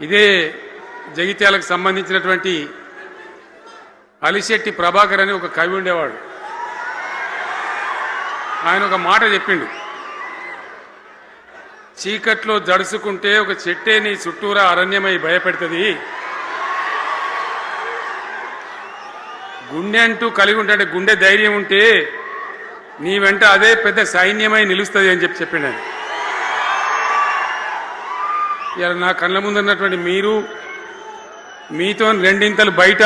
ఇదే జగిత్యాలకు సంబంధించినటువంటి అలిశెట్టి ప్రభాకర్ అని ఒక కవి ఉండేవాడు. ఆయన ఒక మాట చెప్పిండు, చీకట్లో జడుసుకుంటే ఒక చెట్టే నీ చుట్టూరా అరణ్యమై భయపెడుతుంది, గుండె అంటూ కలిగి ఉంటే గుండె ధైర్యం ఉంటే నీ వెంట అదే పెద్ద సైన్యమై నిలుస్తుంది అని చెప్పిండు ఆయన. ఇలా నా కళ్ళ ముందున్నటువంటి మీరు, మీతో రెండింతలు బయట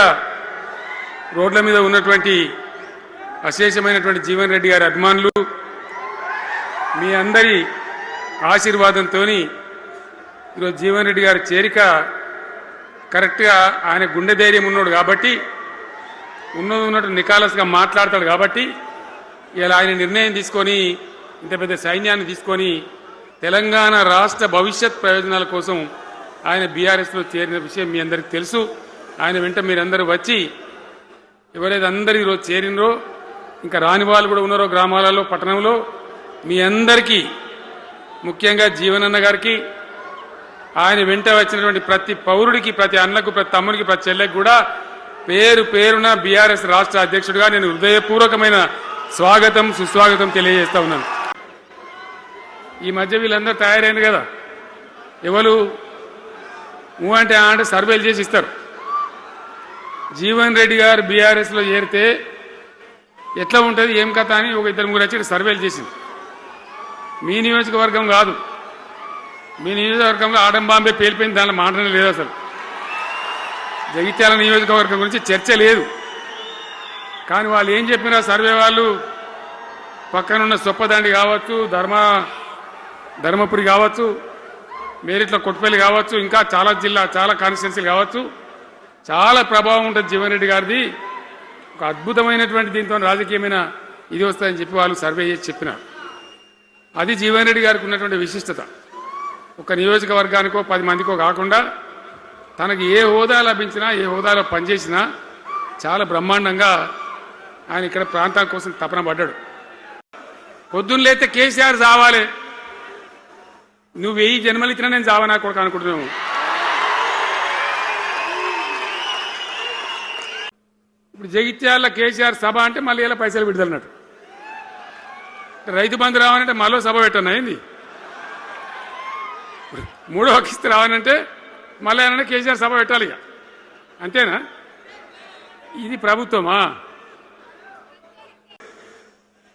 రోడ్ల మీద ఉన్నటువంటి అశేషమైనటువంటి జీవన్ రెడ్డి గారి అభిమానులు, మీ అందరి ఆశీర్వాదంతో ఈరోజు జీవన్ రెడ్డి గారి చేరిక కరెక్ట్గా ఆయన గుండె ధైర్యం ఉన్నాడు కాబట్టి, ఉన్నట్టు నికాలస్గా మాట్లాడతాడు కాబట్టి ఇలా ఆయన నిర్ణయం తీసుకొని ఇంత పెద్ద సైన్యాన్ని తీసుకొని తెలంగాణ రాష్ట్ర భవిష్యత్ ప్రయోజనాల కోసం ఆయన బీఆర్ఎస్లో చేరిన విషయం మీ అందరికీ తెలుసు. ఆయన వెంట మీరందరూ వచ్చి ఎవరైతే అందరూ ఈరోజు చేరినరో, ఇంకా రాని వాళ్ళు కూడా ఉన్నారో గ్రామాలలో పట్టణంలో, మీ అందరికీ ముఖ్యంగా జీవనన్న గారికి, ఆయన వెంట వచ్చినటువంటి ప్రతి పౌరుడికి, ప్రతి అన్నకు, ప్రతి తమ్ముడికి, ప్రతి చెల్లెకి కూడా పేరు పేరున బీఆర్ఎస్ రాష్ట్ర అధ్యక్షుడిగా నేను హృదయపూర్వకమైన స్వాగతం సుస్వాగతం తెలియజేస్తా ఉన్నాను. ఈ మధ్య వీళ్ళందరూ తయారైన కదా, ఎవరు అంటే సర్వేలు చేసి ఇస్తారు. జీవన్ రెడ్డి గారు బీఆర్ఎస్లో చేరితే ఎట్లా ఉంటుంది ఏం కథ అని ఒక ఇద్దరు ముగ్గురు వచ్చి సర్వేలు చేసింది. మీ నియోజకవర్గం కాదు, మీ నియోజకవర్గంలో ఆడం బాంబే పేలిపోయింది, దానిలో మాటనే లేదు. అసలు జగిత్యాల నియోజకవర్గం గురించి చర్చ లేదు. కానీ వాళ్ళు ఏం చెప్పినా సర్వే వాళ్ళు పక్కనున్న సొప్పదండి కావచ్చు, ధర్మపురి కావచ్చు, మేరిట్ల కొట్టుపల్లి కావచ్చు, ఇంకా చాలా చాలా కాన్స్టిట్యున్సీలు కావచ్చు, చాలా ప్రభావం ఉంటుంది జీవన్ రెడ్డి గారిది. ఒక అద్భుతమైనటువంటి దీంతో రాజకీయమైన ఇది వస్తుందని చెప్పి వాళ్ళు సర్వే చేసి చెప్పినారు. అది జీవన్ రెడ్డి గారికి ఉన్నటువంటి విశిష్టత. ఒక నియోజకవర్గానికో 10 మందికో కాకుండా తనకి ఏ హోదా లభించినా, ఏ హోదాలో పనిచేసినా చాలా బ్రహ్మాండంగా ఆయన ఇక్కడ ప్రాంతాల కోసం తపన పడ్డాడు. పొద్దున్న లేతే కేసీఆర్ చావాలి, నువ్వు 1000 జన్మలు ఇచ్చినా నేను చావనా కొడుకు అనుకుంటున్నావు. ఇప్పుడు జగిత్యాల కేసీఆర్ సభ అంటే మళ్ళీ ఇలా పైసలు విడుదలన్నట్టు, రైతు బంధు రావాలంటే మళ్ళీ సభ పెట్టను అయింది, మూడో కిస్తీ రావాలంటే మళ్ళీ ఏమన్నా కేసీఆర్ సభ పెట్టాలి. ఇక అంతేనా? ఇది ప్రభుత్వమా?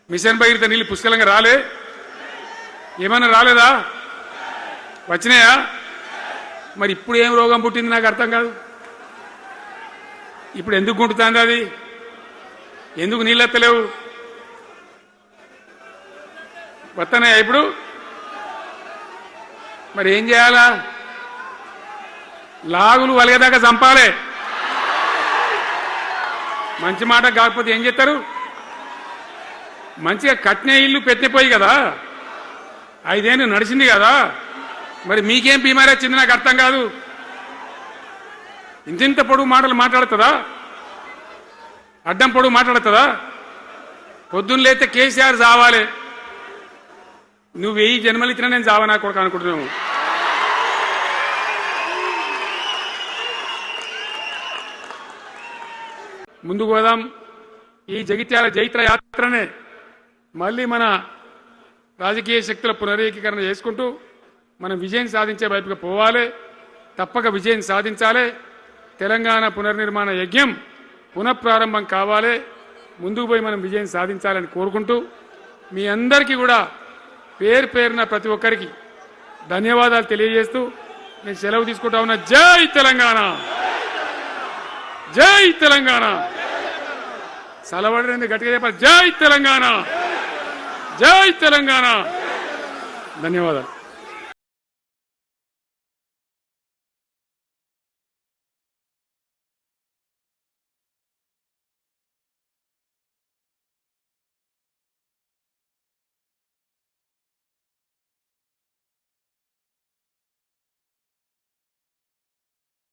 మిషన్ భగీరథ నీళ్ళు పుష్కలంగా రాలే? ఏమన్నా రాలేదా? వచ్చినాయా? మరి ఇప్పుడు ఏం రోగం పుట్టింది నాకు అర్థం కాదు. ఇప్పుడు ఎందుకు గుంటుతుంది అది? ఎందుకు నీళ్ళు ఎత్తలేవు? వస్తున్నాయా ఇప్పుడు? మరి ఏం చేయాలా? లాగులు వలిగేదాకా చంపాలే. మంచి మాట కాకపోతే ఏం చేస్తారు? మంచిగా కట్నే ఇల్లు పెట్టిపోయి కదా, 5 ఏళ్ళు నడిచింది కదా, మరి మీకేం బీమారీ వచ్చింది నాకు అర్థం కాదు. ఇంత పొడుగు మాటలు మాట్లాడుతుందా? అడ్డం పొడుగు మాట్లాడుతుందా? పొద్దున్న లేతే కేసీఆర్ చావాలి, నువ్వు 1000 జన్మలు ఇచ్చినా నేను చావనా కొడుకు అనుకుంటున్నావు. ముందుకు పోదాం. ఈ జగిత్యాల జైత్ర యాత్రనే మళ్ళీ మన రాజకీయ శక్తుల పునరేకీకరణ చేసుకుంటూ మనం విజయం సాధించే వైపుగా పోవాలి. తప్పక విజయం సాధించాలి. తెలంగాణ పునర్నిర్మాణ యజ్ఞం పునఃప్రారంభం కావాలి. ముందుకు పోయి మనం విజయం సాధించాలని కోరుకుంటూ మీ అందరికీ కూడా పేరు పేరున ప్రతి ఒక్కరికి ధన్యవాదాలు తెలియజేస్తూ నేను సెలవు తీసుకుంటా ఉన్నా. జై తెలంగాణ, జై తెలంగాణ. సలవడని గట్టిగా చెప్పాలి. జై తెలంగాణ, జై తెలంగాణ. ధన్యవాదాలు.